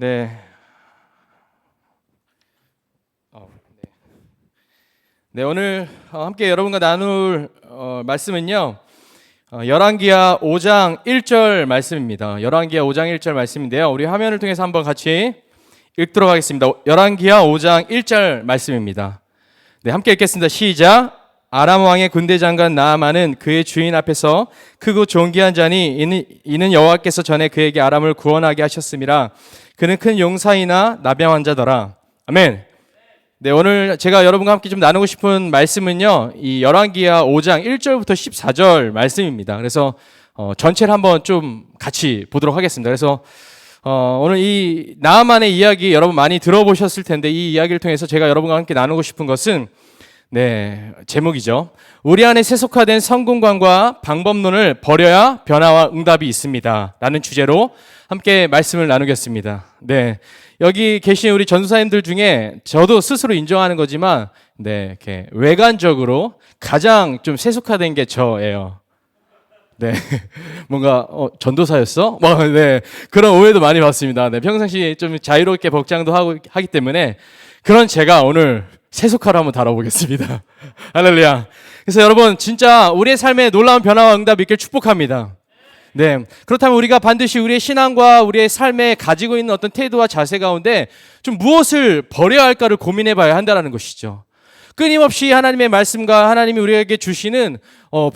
네. 네, 오늘 함께 여러분과 나눌 말씀은요. 열왕기하 5장 1절 말씀입니다. 열왕기하 5장 1절 말씀인데요. 우리 화면을 통해서 한번 같이 읽도록 하겠습니다. 열왕기하 5장 1절 말씀입니다. 네, 함께 읽겠습니다. 시작. 아람 왕의 군대 장관 나아만은 그의 주인 앞에서 크고 존귀한 자니 이는 여호와께서 전에 그에게 아람을 구원하게 하셨음이라. 그는 큰 용사이나 나병한 자더라. 아멘. 네, 오늘 제가 여러분과 함께 좀 나누고 싶은 말씀은요, 이 열왕기하 5장 1절부터 14절 말씀입니다. 그래서 전체를 한번 좀 같이 보도록 하겠습니다. 그래서 오늘 이 나아만의 이야기 여러분 많이 들어보셨을 텐데, 이 이야기를 통해서 제가 여러분과 함께 나누고 싶은 것은 제목이죠. 우리 안에 세속화된 성공관과 방법론을 버려야 변화와 응답이 있습니다. 라는 주제로 함께 말씀을 나누겠습니다. 네. 여기 계신 우리 전도사님들 중에 저도 스스로 인정하는 거지만, 이렇게 외관적으로 가장 좀 세속화된 게 저예요. 네. 뭔가, 전도사였어? 그런 오해도 많이 받습니다. 네. 평상시에 좀 자유롭게 복장도 하기 때문에 그런 제가 오늘 세속화를 한번 다뤄보겠습니다. 할렐루야. 그래서 여러분, 진짜 우리의 삶에 놀라운 변화와 응답이 있길 축복합니다. 네. 그렇다면 우리가 반드시 우리의 신앙과 우리의 삶에 가지고 있는 어떤 태도와 자세 가운데 좀 무엇을 버려야 할까를 고민해 봐야 한다는 것이죠. 끊임없이 하나님의 말씀과 하나님이 우리에게 주시는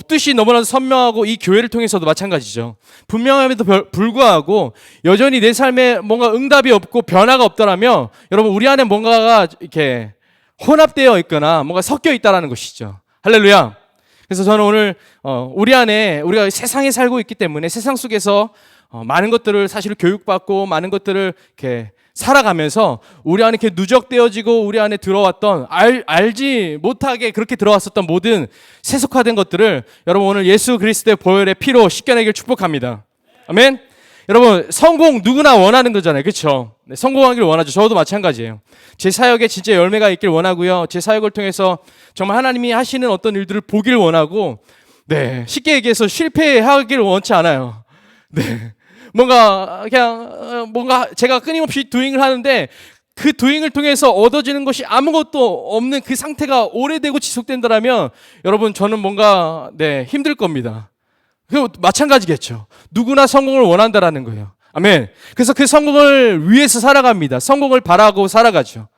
뜻이 너무나도 선명하고, 이 교회를 통해서도 마찬가지죠. 분명함에도 불구하고 여전히 내 삶에 뭔가 응답이 없고 변화가 없더라면 여러분, 우리 안에 뭔가가 이렇게 혼합되어 있거나 뭔가 섞여 있다는 것이죠. 할렐루야. 그래서 저는 오늘 우리 안에 우리가 세상에 살고 있기 때문에 세상 속에서 많은 것들을 사실 교육받고 많은 것들을 이렇게 살아가면서 우리 안에 이렇게 누적되어지고 우리 안에 들어왔던 알지 못하게 그렇게 들어왔었던 모든 세속화된 것들을 여러분 오늘 예수 그리스도의 보혈의 피로 씻겨내길 축복합니다. 아멘. 여러분, 성공 누구나 원하는 거잖아요. 그렇죠? 네, 성공하길 원하죠. 저도 마찬가지예요. 제 사역에 진짜 열매가 있길 원하고요. 제 사역을 통해서 정말 하나님이 하시는 어떤 일들을 보길 원하고, 쉽게 얘기해서 실패하길 원치 않아요. 뭔가 제가 끊임없이 도잉을 하는데 그 도잉을 통해서 얻어지는 것이 아무것도 없는 그 상태가 오래되고 지속된다면 여러분, 저는 뭔가 힘들 겁니다. 그 마찬가지겠죠. 누구나 성공을 원한다라는 거예요. 아멘. 그래서 그 성공을 위해서 살아갑니다. 성공을 바라고 살아가죠.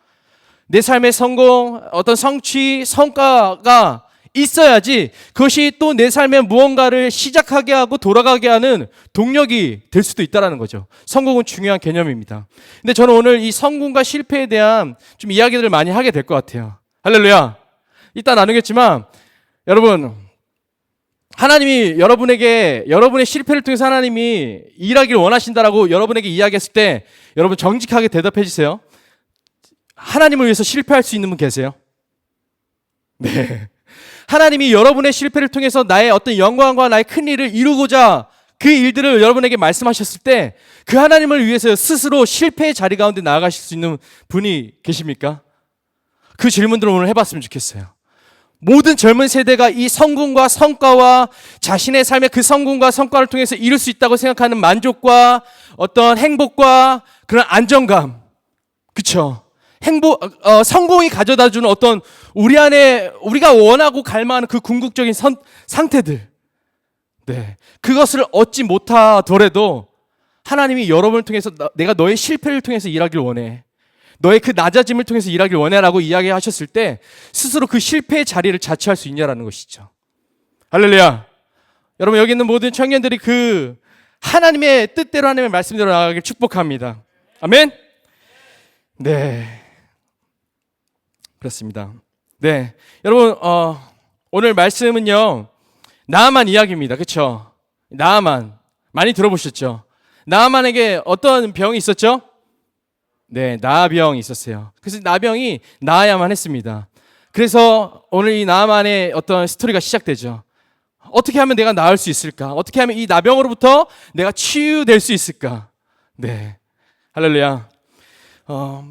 내 삶의 성공, 어떤 성취, 성과가 있어야지 그것이 또 내 삶에 무언가를 시작하게 하고 돌아가게 하는 동력이 될 수도 있다는 거죠. 성공은 중요한 개념입니다. 근데 저는 오늘 이 성공과 실패에 대한 좀 이야기들을 많이 하게 될 것 같아요. 할렐루야. 이따 나누겠지만 여러분, 하나님이 여러분의 실패를 통해서 하나님이 일하길 원하신다라고 여러분에게 이야기했을 때 여러분 정직하게 대답해 주세요. 하나님을 위해서 실패할 수 있는 분 계세요? 네. 하나님이 여러분의 실패를 통해서 나의 어떤 영광과 나의 큰 일을 이루고자 그 일들을 여러분에게 말씀하셨을 때 그 하나님을 위해서 스스로 실패의 자리 가운데 나아가실 수 있는 분이 계십니까? 그 질문들을 오늘 해봤으면 좋겠어요. 모든 젊은 세대가 이 성공과 성과와 자신의 삶의 그 성공과 성과를 통해서 이룰 수 있다고 생각하는 만족과 어떤 행복과 그런 안정감, 그쵸? 성공이 가져다주는 어떤 우리 안에 우리가 원하고 갈망하는 그 궁극적인 상태들, 그것을 얻지 못하더라도 하나님이 여러분을 통해서 내가 너의 실패를 통해서 일하길 원해, 너의 그 낮아짐을 통해서 일하길 원해라고 이야기하셨을 때 스스로 그 실패의 자리를 자취할 수 있냐라는 것이죠. 할렐루야. 여러분, 여기 있는 모든 청년들이 그 하나님의 뜻대로 하나님의 말씀대로 나아가길 축복합니다. 아멘. 그렇습니다. 여러분, 오늘 말씀은요, 나아만 이야기입니다. 그렇죠? 나아만 많이 들어보셨죠? 나아만에게 어떤 병이 있었죠? 나병이 있었어요. 그래서 나병이 나아야만 했습니다. 그래서 오늘 이 나아만의 어떤 스토리가 시작되죠. 어떻게 하면 내가 나을 수 있을까? 어떻게 하면 이 나병으로부터 내가 치유될 수 있을까? 할렐루야.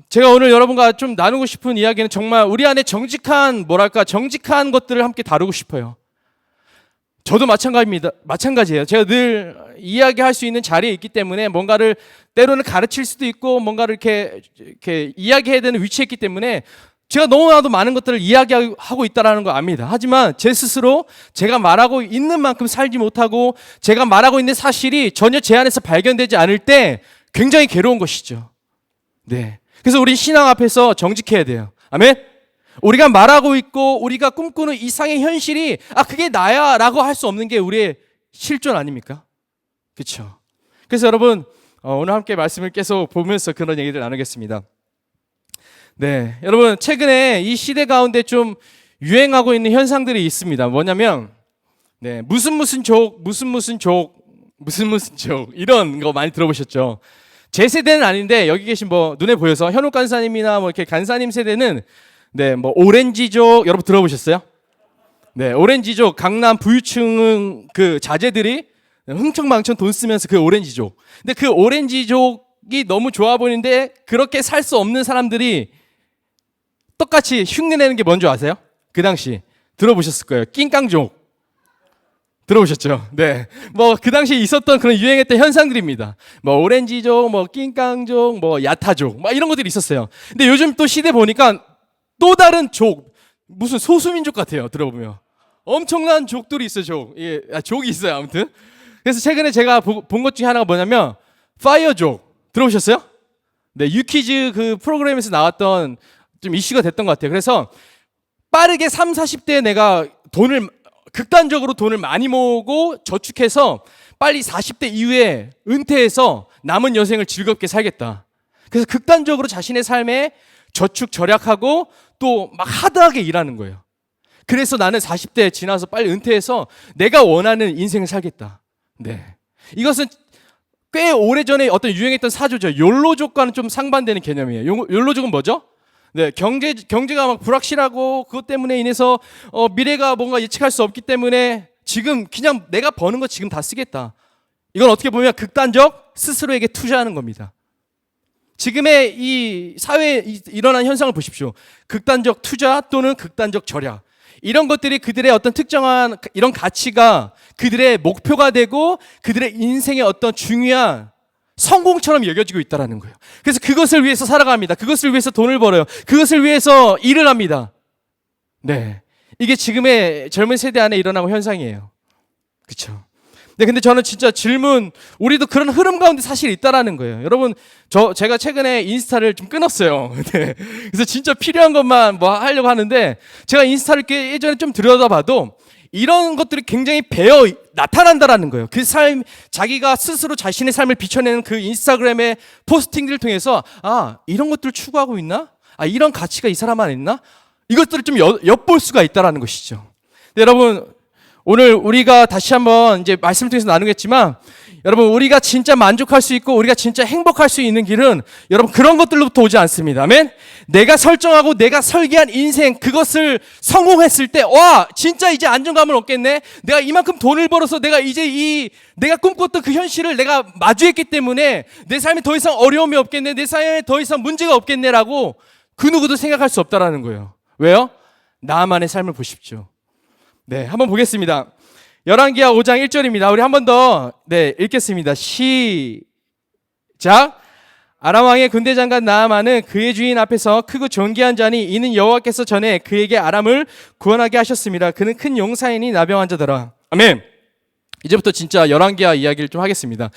제가 오늘 여러분과 좀 나누고 싶은 이야기는 정말 우리 안에 정직한 것들을 함께 다루고 싶어요. 저도 마찬가지예요. 제가 늘 이야기할 수 있는 자리에 있기 때문에 뭔가를 때로는 가르칠 수도 있고 뭔가를 이렇게 이야기해야 되는 위치에 있기 때문에 제가 너무나도 많은 것들을 이야기하고 있다는 거 압니다. 하지만 제 스스로 제가 말하고 있는 만큼 살지 못하고 제가 말하고 있는 사실이 전혀 제 안에서 발견되지 않을 때 굉장히 괴로운 것이죠. 네. 그래서 우리 신앙 앞에서 정직해야 돼요. 아멘? 우리가 말하고 있고 우리가 꿈꾸는 이상의 현실이 그게 나야 라고 할 수 없는 게 우리의 실존 아닙니까? 그렇죠? 그래서 여러분 오늘 함께 말씀을 계속 보면서 그런 얘기를 나누겠습니다. 네, 여러분 최근에 이 시대 가운데 좀 유행하고 있는 현상들이 있습니다. 뭐냐면 무슨 족 이런 거 많이 들어보셨죠? 제 세대는 아닌데 여기 계신 눈에 보여서 현욱 간사님이나 이렇게 간사님 세대는 오렌지족 여러분 들어보셨어요? 네, 오렌지족 강남 부유층 그 자제들이 흥청망청 돈 쓰면서 그 오렌지족. 근데 그 오렌지족이 너무 좋아 보이는데 그렇게 살 수 없는 사람들이 똑같이 흉내내는 게 뭔지 아세요? 그 당시 들어보셨을 거예요. 낑깡족. 들어보셨죠? 네. 그 당시에 있었던 그런 유행했던 현상들입니다. 오렌지족, 낑깡족, 야타족, 이런 것들이 있었어요. 근데 요즘 또 시대 보니까 또 다른 족, 무슨 소수민족 같아요. 들어보면. 엄청난 족들이 있어요, 족이 있어요, 아무튼. 그래서 최근에 제가 본 것 중에 하나가 뭐냐면, 파이어족. 들어보셨어요? 네, 유퀴즈 그 프로그램에서 나왔던 좀 이슈가 됐던 것 같아요. 그래서 빠르게 30, 40대에 내가 극단적으로 돈을 많이 모으고 저축해서 빨리 40대 이후에 은퇴해서 남은 여생을 즐겁게 살겠다. 그래서 극단적으로 자신의 삶에 저축 절약하고 또 막 하드하게 일하는 거예요. 그래서 나는 40대 지나서 빨리 은퇴해서 내가 원하는 인생을 살겠다. 네. 이것은 꽤 오래전에 어떤 유행했던 사조죠. 욜로족과는 좀 상반되는 개념이에요. 욜로족은 뭐죠? 네, 경제가 막 불확실하고 그것 때문에 인해서 미래가 뭔가 예측할 수 없기 때문에 지금 그냥 내가 버는 거 지금 다 쓰겠다. 이건 어떻게 보면 극단적 스스로에게 투자하는 겁니다. 지금의 이 사회에 일어난 현상을 보십시오. 극단적 투자 또는 극단적 절약. 이런 것들이 그들의 어떤 특정한 이런 가치가 그들의 목표가 되고 그들의 인생의 어떤 중요한 성공처럼 여겨지고 있다는 거예요. 그래서 그것을 위해서 살아갑니다. 그것을 위해서 돈을 벌어요. 그것을 위해서 일을 합니다. 네, 이게 지금의 젊은 세대 안에 일어나는 현상이에요. 그렇죠? 네, 근데 저는 진짜 우리도 그런 흐름 가운데 사실 있다라는 거예요. 여러분, 제가 최근에 인스타를 좀 끊었어요. 네, 그래서 진짜 필요한 것만 하려고 하는데 제가 인스타를 예전에 좀 들여다봐도 이런 것들이 굉장히 배어 나타난다라는 거예요. 그 삶, 자기가 스스로 자신의 삶을 비춰내는 그 인스타그램의 포스팅들을 통해서 이런 것들을 추구하고 있나? 이런 가치가 이 사람 안에 있나? 이것들을 좀 엿볼 수가 있다라는 것이죠. 네, 여러분, 오늘 우리가 다시 한번 이제 말씀을 통해서 나누겠지만 여러분, 우리가 진짜 만족할 수 있고 우리가 진짜 행복할 수 있는 길은 여러분 그런 것들로부터 오지 않습니다. 아멘? 내가 설정하고 내가 설계한 인생, 그것을 성공했을 때 진짜 이제 안정감을 얻겠네. 내가 이만큼 돈을 벌어서 내가 이제 내가 꿈꿨던 그 현실을 내가 마주했기 때문에 내 삶에 더 이상 어려움이 없겠네. 내 삶에 더 이상 문제가 없겠네라고 그 누구도 생각할 수 없다라는 거예요. 왜요? 나만의 삶을 보십시오. 네, 한번 보겠습니다. 열왕기하 5장 1절입니다. 우리 한 번 더 읽겠습니다. 시작. 아람 왕의 군대 장관 나아만은 그의 주인 앞에서 크고 존귀한 자니 이는 여호와께서 전에 그에게 아람을 구원하게 하셨습니다. 그는 큰 용사이니 나병한 자더라. 아멘. 이제부터 진짜 열왕기하 이야기를 좀 하겠습니다.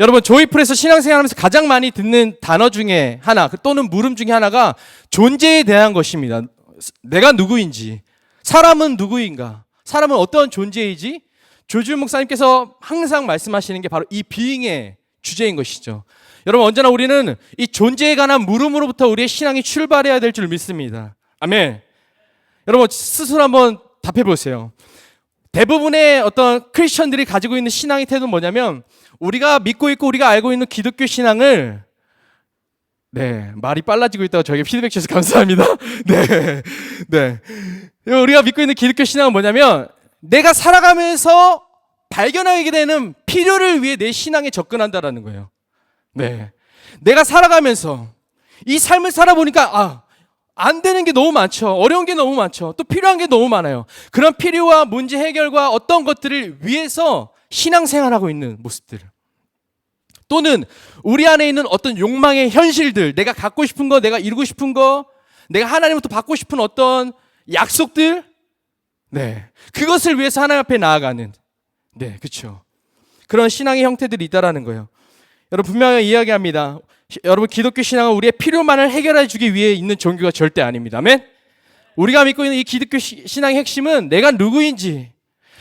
여러분, 조이풀에서 신앙생활하면서 가장 많이 듣는 단어 중에 하나 또는 물음 중에 하나가 존재에 대한 것입니다. 내가 누구인지, 사람은 누구인가, 사람은 어떤 존재이지? 조지훈 목사님께서 항상 말씀하시는 게 바로 이 비잉의 주제인 것이죠. 여러분, 언제나 우리는 이 존재에 관한 물음으로부터 우리의 신앙이 출발해야 될 줄 믿습니다. 아멘. 여러분, 스스로 한번 답해 보세요. 대부분의 어떤 크리스천들이 가지고 있는 신앙의 태도는 뭐냐면 우리가 믿고 있고 우리가 알고 있는 기독교 신앙을 말이 빨라지고 있다고 저에게 피드백 주셔서 감사합니다. 우리가 믿고 있는 기독교 신앙은 뭐냐면 내가 살아가면서 발견하게 되는 필요를 위해 내 신앙에 접근한다라는 거예요. 내가 살아가면서 이 삶을 살아보니까 안 되는 게 너무 많죠. 어려운 게 너무 많죠. 또 필요한 게 너무 많아요. 그런 필요와 문제 해결과 어떤 것들을 위해서 신앙생활하고 있는 모습들, 또는 우리 안에 있는 어떤 욕망의 현실들, 내가 갖고 싶은 거, 내가 이루고 싶은 거, 내가 하나님부터 받고 싶은 어떤 약속들, 네, 그것을 위해서 하나님 앞에 나아가는, 네, 그렇죠. 그런 신앙의 형태들이 있다라는 거예요. 여러분, 분명히 이야기합니다. 여러분, 기독교 신앙은 우리의 필요만을 해결해 주기 위해 있는 종교가 절대 아닙니다. 아멘? 우리가 믿고 있는 이 기독교 신앙의 핵심은 내가 누구인지,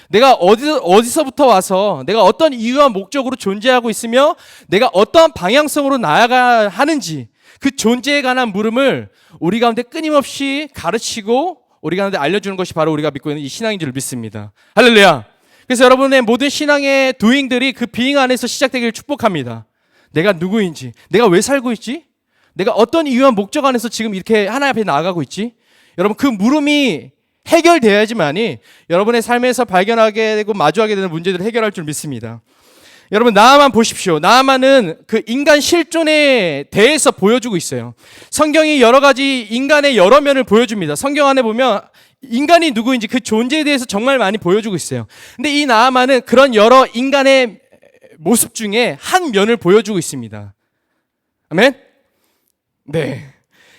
내가 어디서부터 와서 내가 어떤 이유와 목적으로 존재하고 있으며 내가 어떠한 방향성으로 나아가야 하는지, 그 존재에 관한 물음을 우리 가운데 끊임없이 가르치고 우리 가운데 알려주는 것이 바로 우리가 믿고 있는 이 신앙인 줄 믿습니다. 할렐루야. 그래서 여러분의 모든 신앙의 도잉들이 그 비잉 안에서 시작되기를 축복합니다. 내가 누구인지, 내가 왜 살고 있지, 내가 어떤 이유와 목적 안에서 지금 이렇게 하나님 앞에 나아가고 있지, 여러분, 그 물음이 해결되어야지만이 여러분의 삶에서 발견하게 되고 마주하게 되는 문제들을 해결할 줄 믿습니다. 여러분, 나아만 보십시오. 나아만은 그 인간 실존에 대해서 보여주고 있어요. 성경이 여러 가지 인간의 여러 면을 보여줍니다. 성경 안에 보면 인간이 누구인지 그 존재에 대해서 정말 많이 보여주고 있어요. 근데 이 나아만은 그런 여러 인간의 모습 중에 한 면을 보여주고 있습니다. 아멘? 네.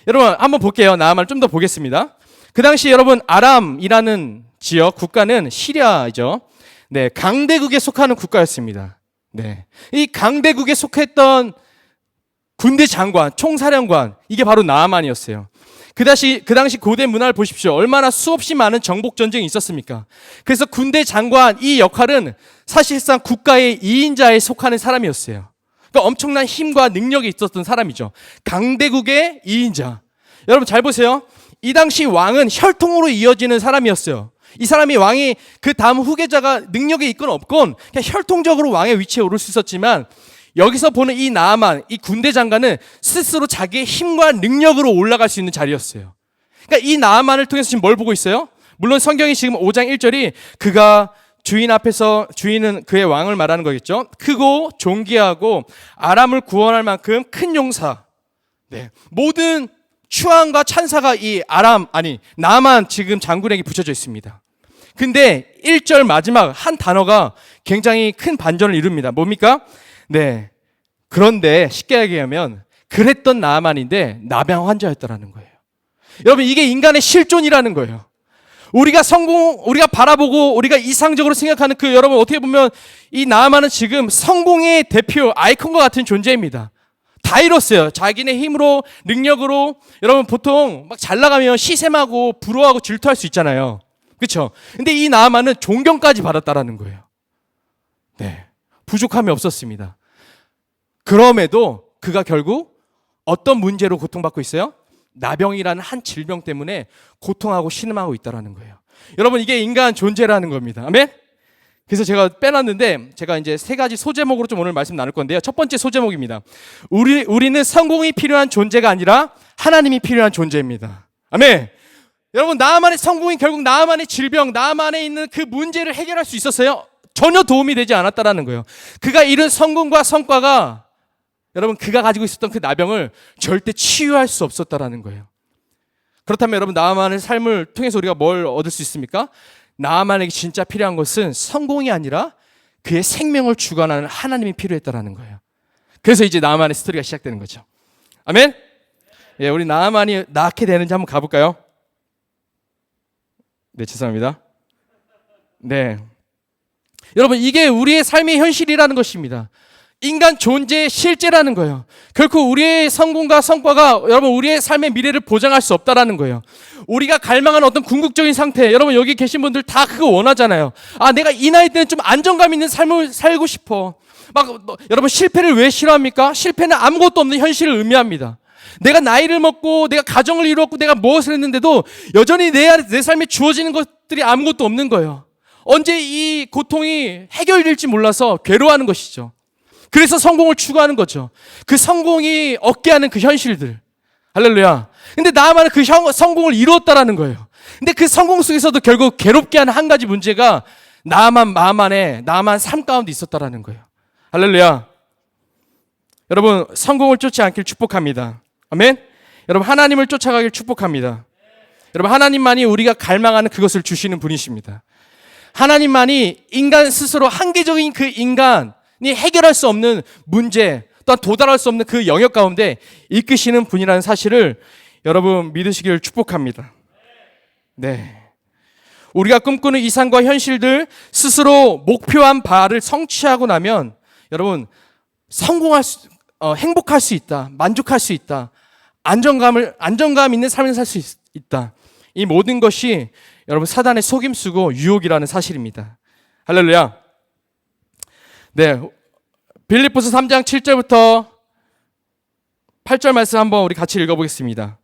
여러분, 한번 볼게요. 나아만을 좀 더 보겠습니다. 그 당시 여러분, 아람이라는 지역, 국가는 시리아죠. 네, 강대국에 속하는 국가였습니다. 네. 이 강대국에 속했던 군대 장관, 총사령관, 이게 바로 나아만이었어요. 그 당시 고대 문화를 보십시오. 얼마나 수없이 많은 정복 전쟁이 있었습니까? 그래서 군대 장관 이 역할은 사실상 국가의 2인자에 속하는 사람이었어요. 그러니까 엄청난 힘과 능력이 있었던 사람이죠. 강대국의 2인자. 여러분 잘 보세요. 이 당시 왕은 혈통으로 이어지는 사람이었어요. 이 사람이 왕이 그 다음 후계자가 능력이 있건 없건 그냥 혈통적으로 왕의 위치에 오를 수 있었지만, 여기서 보는 이 나아만, 이 군대 장관은 스스로 자기의 힘과 능력으로 올라갈 수 있는 자리였어요. 그러니까 이 나아만을 통해서 지금 뭘 보고 있어요? 물론 성경이 지금 5장 1절이 그가 주인 앞에서, 주인은 그의 왕을 말하는 거겠죠. 크고 존귀하고 아람을 구원할 만큼 큰 용사. 네. 모든 추앙과 찬사가 이 나아만 지금 장군에게 붙여져 있습니다. 근데 1절 마지막 한 단어가 굉장히 큰 반전을 이룹니다. 뭡니까? 네. 그런데 쉽게 얘기하면 그랬던 나아만인데 나병 환자였다라는 거예요. 여러분, 이게 인간의 실존이라는 거예요. 우리가 바라보고 우리가 이상적으로 생각하는 그, 여러분 어떻게 보면 이 나아만은 지금 성공의 대표 아이콘과 같은 존재입니다. 다 이뤘어요. 자기네 힘으로, 능력으로. 여러분 보통 막 잘 나가면 시샘하고 부러워하고 질투할 수 있잖아요. 그렇죠? 근데 이 나아만은 존경까지 받았다라는 거예요. 네. 부족함이 없었습니다. 그럼에도 그가 결국 어떤 문제로 고통받고 있어요? 나병이라는 한 질병 때문에 고통하고 신음하고 있다라는 거예요. 여러분, 이게 인간 존재라는 겁니다. 아멘? 그래서 제가 빼놨는데, 제가 이제 3가지 소제목으로 좀 오늘 말씀 나눌 건데요. 첫 번째 소제목입니다. 우리는 성공이 필요한 존재가 아니라 하나님이 필요한 존재입니다. 아멘. 여러분, 나아만의 성공이 결국 나아만의 질병, 나아만에 있는 그 문제를 해결할 수 있었어요? 전혀 도움이 되지 않았다라는 거예요. 그가 이룬 성공과 성과가, 여러분, 그가 가지고 있었던 그 나병을 절대 치유할 수 없었다라는 거예요. 그렇다면 여러분, 나아만의 삶을 통해서 우리가 뭘 얻을 수 있습니까? 나아만에게 진짜 필요한 것은 성공이 아니라 그의 생명을 주관하는 하나님이 필요했다라는 거예요. 그래서 이제 나아만의 스토리가 시작되는 거죠. 아멘? 예, 우리 나아만이 낳게 되는지 한번 가볼까요? 네, 죄송합니다. 네. 여러분, 이게 우리의 삶의 현실이라는 것입니다. 인간 존재의 실제라는 거예요. 결코 우리의 성공과 성과가 여러분 우리의 삶의 미래를 보장할 수 없다라는 거예요. 우리가 갈망하는 어떤 궁극적인 상태, 여러분 여기 계신 분들 다 그거 원하잖아요. 아, 내가 이 나이 때는 좀 안정감 있는 삶을 살고 싶어. 여러분, 실패를 왜 싫어합니까? 실패는 아무것도 없는 현실을 의미합니다. 내가 나이를 먹고 내가 가정을 이루었고 내가 무엇을 했는데도 여전히 내 삶에 주어지는 것들이 아무것도 없는 거예요. 언제 이 고통이 해결될지 몰라서 괴로워하는 것이죠. 그래서 성공을 추구하는 거죠. 그 성공이 얻게 하는 그 현실들. 할렐루야. 근데 나아만은 그 성공을 이루었다라는 거예요. 근데 그 성공 속에서도 결국 괴롭게 하는 한 가지 문제가 나아만 삶 가운데 있었다라는 거예요. 할렐루야. 여러분, 성공을 쫓지 않길 축복합니다. 아멘. 여러분 하나님을 쫓아가길 축복합니다. 여러분 하나님만이 우리가 갈망하는 그것을 주시는 분이십니다. 하나님만이 인간 스스로 한계적인 그 인간이 해결할 수 없는 문제, 또한 도달할 수 없는 그 영역 가운데 이끄시는 분이라는 사실을 여러분 믿으시기를 축복합니다. 네. 우리가 꿈꾸는 이상과 현실들 스스로 목표한 바를 성취하고 나면 여러분 행복할 수 있다. 만족할 수 있다. 안정감 있는 삶을 살 수 있다. 이 모든 것이 여러분 사단의 속임수고 유혹이라는 사실입니다. 할렐루야. 네. 빌립보서 3장 7절부터 8절 말씀 한번 우리 같이 읽어보겠습니다.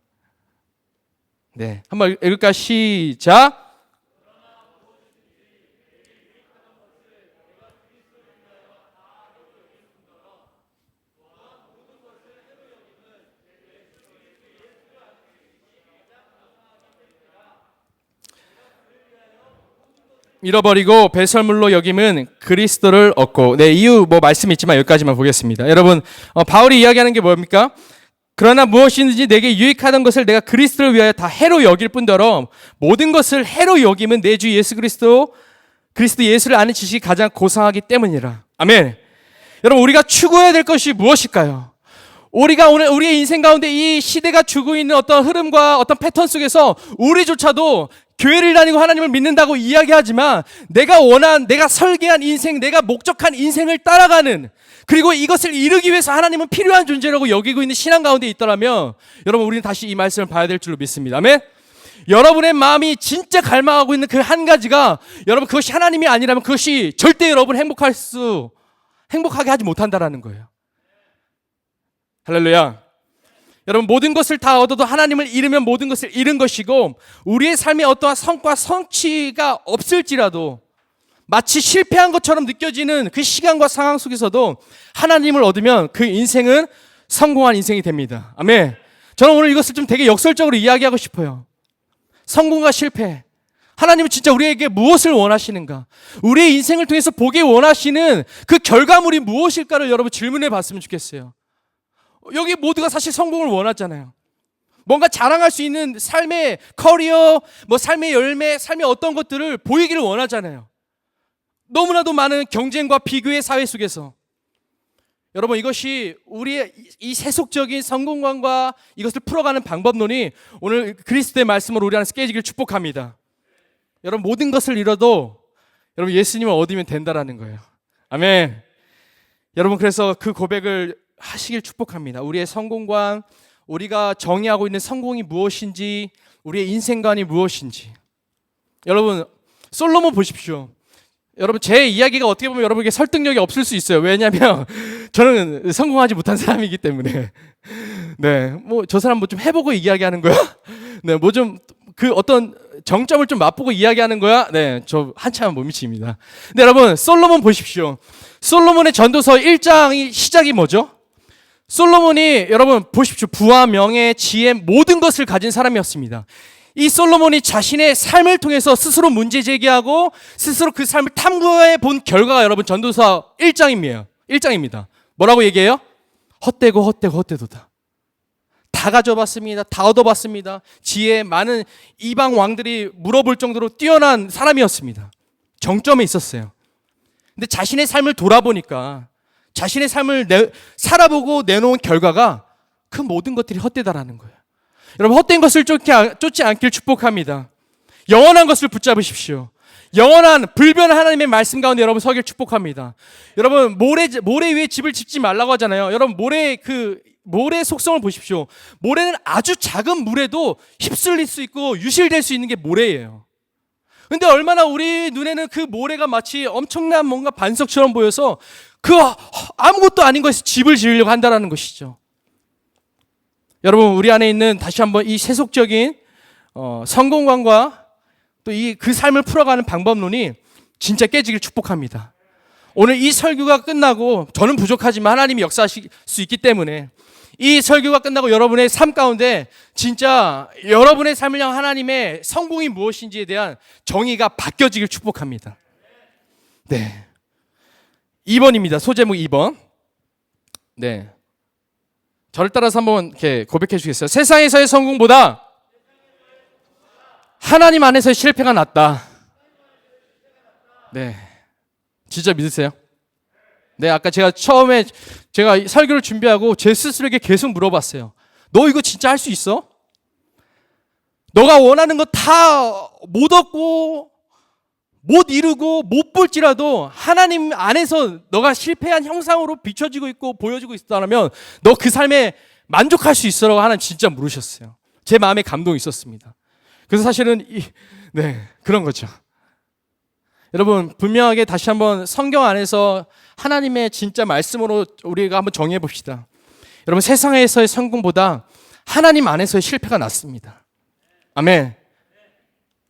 네. 한번 읽을까? 시작. 잃어버리고 배설물로 여김은 그리스도를 얻고. 네, 이유 말씀이 있지만 여기까지만 보겠습니다. 여러분, 바울이 이야기하는 게 뭡니까? 그러나 무엇이든지 내게 유익하던 것을 내가 그리스도를 위하여 다 해로 여길 뿐더러 모든 것을 해로 여김은 내 주 예수 그리스도 예수를 아는 지식이 가장 고상하기 때문이라. 아멘. 여러분, 우리가 추구해야 될 것이 무엇일까요? 우리가 오늘 우리의 인생 가운데 이 시대가 주고 있는 어떤 흐름과 어떤 패턴 속에서 우리조차도 교회를 다니고 하나님을 믿는다고 이야기하지만 내가 설계한 인생, 내가 목적한 인생을 따라가는, 그리고 이것을 이루기 위해서 하나님은 필요한 존재라고 여기고 있는 신앙 가운데 있더라면 여러분 우리는 다시 이 말씀을 봐야 될 줄로 믿습니다. 아멘. 여러분의 마음이 진짜 갈망하고 있는 그 한 가지가 여러분 그것이 하나님이 아니라면 그것이 절대 여러분 행복하게 하지 못한다라는 거예요. 할렐루야. 여러분 모든 것을 다 얻어도 하나님을 잃으면 모든 것을 잃은 것이고, 우리의 삶에 어떠한 성과 성취가 없을지라도 마치 실패한 것처럼 느껴지는 그 시간과 상황 속에서도 하나님을 얻으면 그 인생은 성공한 인생이 됩니다. 아멘. 저는 오늘 이것을 좀 되게 역설적으로 이야기하고 싶어요. 성공과 실패, 하나님은 진짜 우리에게 무엇을 원하시는가, 우리의 인생을 통해서 보기 원하시는 그 결과물이 무엇일까를 여러분 질문해 봤으면 좋겠어요. 여기 모두가 사실 성공을 원하잖아요. 뭔가 자랑할 수 있는 삶의 커리어, 삶의 열매, 삶의 어떤 것들을 보이기를 원하잖아요. 너무나도 많은 경쟁과 비교의 사회 속에서 여러분 이것이 우리의 이 세속적인 성공관과 이것을 풀어가는 방법론이 오늘 그리스도의 말씀으로 우리 안에서 깨지기를 축복합니다. 여러분 모든 것을 잃어도 여러분 예수님을 얻으면 된다라는 거예요. 아멘. 여러분 그래서 그 고백을 하시길 축복합니다. 우리의 성공관, 우리가 정의하고 있는 성공이 무엇인지, 우리의 인생관이 무엇인지. 여러분 솔로몬 보십시오. 여러분 제 이야기가 어떻게 보면 여러분에게 설득력이 없을 수 있어요. 왜냐하면 저는 성공하지 못한 사람이기 때문에. 네, 저 사람 좀 해보고 이야기하는 거야? 네, 좀 그 어떤 정점을 좀 맛보고 이야기하는 거야? 네, 저 한참은 못 미칩니다. 근데 여러분 솔로몬 보십시오. 솔로몬의 전도서 1장이 시작이 뭐죠? 솔로몬이 여러분 보십시오. 부와 명예, 지혜 모든 것을 가진 사람이었습니다. 이 솔로몬이 자신의 삶을 통해서 스스로 문제 제기하고 스스로 그 삶을 탐구해 본 결과가 여러분 전도서 1장입니다. 뭐라고 얘기해요? 헛되도다. 다 가져봤습니다. 다 얻어봤습니다. 지혜 많은 이방 왕들이 물어볼 정도로 뛰어난 사람이었습니다. 정점에 있었어요. 근데 자신의 삶을 돌아보니까 자신의 삶을 살아보고 내놓은 결과가 그 모든 것들이 헛되다라는 거예요. 여러분 헛된 것을 쫓지 않길 축복합니다. 영원한 것을 붙잡으십시오. 영원한 불변한 하나님의 말씀 가운데 여러분 서길 축복합니다. 여러분 모래 위에 집을 짓지 말라고 하잖아요. 여러분 모래의 속성을 보십시오. 모래는 아주 작은 물에도 휩쓸릴 수 있고 유실될 수 있는 게 모래예요. 근데 얼마나 우리 눈에는 그 모래가 마치 엄청난 뭔가 반석처럼 보여서 그 아무것도 아닌 것에서 집을 지으려고 한다는 것이죠. 여러분 우리 안에 있는 다시 한번 이 세속적인 성공관과 또 그 삶을 풀어가는 방법론이 진짜 깨지길 축복합니다. 오늘 이 설교가 끝나고 저는 부족하지만 하나님이 역사하실 수 있기 때문에 이 설교가 끝나고 여러분의 삶 가운데 진짜 여러분의 삶을 향한 하나님의 성공이 무엇인지에 대한 정의가 바뀌어지길 축복합니다. 네, 2번입니다. 소제목 2번. 네, 저를 따라서 한번 이렇게 고백해 주겠어요? 세상에서의 성공보다 하나님 안에서의 실패가 낫다. 네, 진짜 믿으세요? 네, 아까 처음에 제가 설교를 준비하고 제 스스로에게 계속 물어봤어요. 너 이거 진짜 할 수 있어? 너가 원하는 거 다 못 얻고 못 이루고 못 볼지라도 하나님 안에서 너가 실패한 형상으로 비춰지고 있고 보여지고 있다면 너 그 삶에 만족할 수 있어라고 하나님 진짜 물으셨어요. 제 마음에 감동이 있었습니다. 그래서 사실은 그런 거죠. 여러분, 분명하게 다시 한번 성경 안에서 하나님의 진짜 말씀으로 우리가 한번 정해 봅시다. 여러분, 세상에서의 성공보다 하나님 안에서의 실패가 낫습니다. 아멘.